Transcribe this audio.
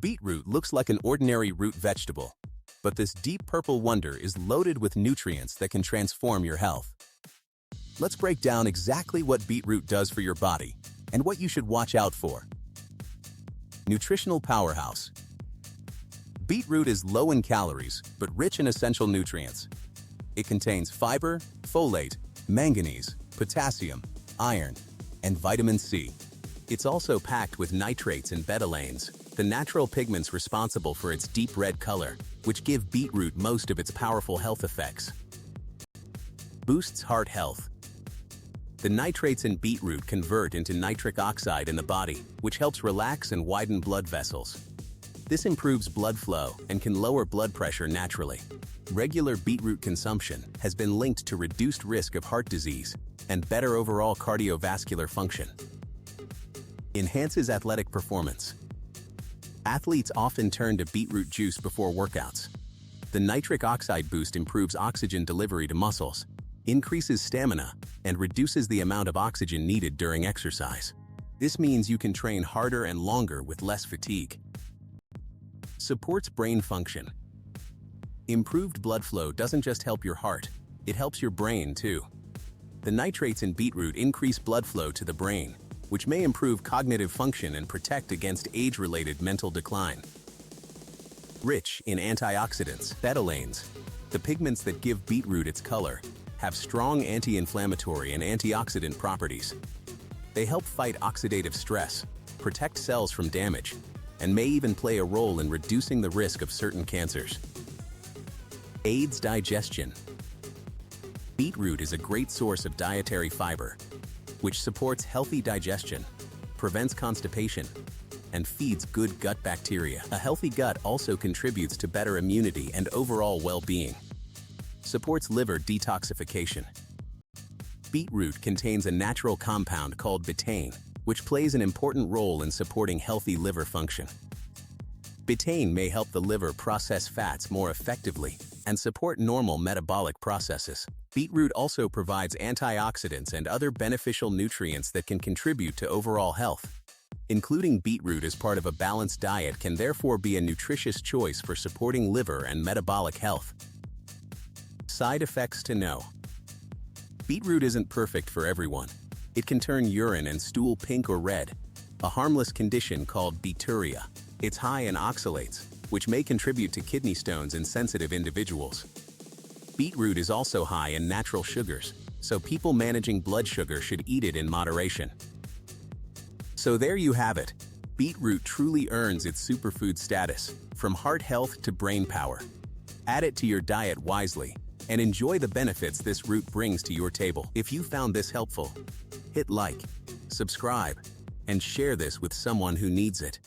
Beetroot looks like an ordinary root vegetable, but this deep purple wonder is loaded with nutrients that can transform your health. Let's break down exactly what beetroot does for your body and what you should watch out for. Nutritional powerhouse. Beetroot is low in calories, but rich in essential nutrients. It contains fiber, folate, manganese, potassium, iron, and vitamin C. It's also packed with nitrates and betalains, the natural pigments responsible for its deep red color, which give beetroot most of its powerful health effects. Boosts heart health. The nitrates in beetroot convert into nitric oxide in the body, which helps relax and widen blood vessels. This improves blood flow and can lower blood pressure naturally. Regular beetroot consumption has been linked to reduced risk of heart disease and better overall cardiovascular function. Enhances athletic performance. Athletes often turn to beetroot juice before workouts. The nitric oxide boost improves oxygen delivery to muscles, increases stamina, and reduces the amount of oxygen needed during exercise. This means you can train harder and longer with less fatigue. Supports brain function. Improved blood flow doesn't just help your heart, it helps your brain too. The nitrates in beetroot increase blood flow to the brain, which may improve cognitive function and protect against age-related mental decline. Rich in antioxidants, betalains, the pigments that give beetroot its color, have strong anti-inflammatory and antioxidant properties. They help fight oxidative stress, protect cells from damage, and may even play a role in reducing the risk of certain cancers. Aids digestion. Beetroot is a great source of dietary fiber, which supports healthy digestion, prevents constipation, and feeds good gut bacteria. A healthy gut also contributes to better immunity and overall well-being. Supports liver detoxification. Beetroot contains a natural compound called betaine, which plays an important role in supporting healthy liver function. Betaine may help the liver process fats more effectively and support normal metabolic processes. Beetroot also provides antioxidants and other beneficial nutrients that can contribute to overall health. Including beetroot as part of a balanced diet can therefore be a nutritious choice for supporting liver and metabolic health. Side effects to know. Beetroot isn't perfect for everyone. It can turn urine and stool pink or red, a harmless condition called beeturia. It's high in oxalates, which may contribute to kidney stones in sensitive individuals. Beetroot is also high in natural sugars, so people managing blood sugar should eat it in moderation. So there you have it. Beetroot truly earns its superfood status, from heart health to brain power. Add it to your diet wisely, and enjoy the benefits this root brings to your table. If you found this helpful, hit like, subscribe, and share this with someone who needs it.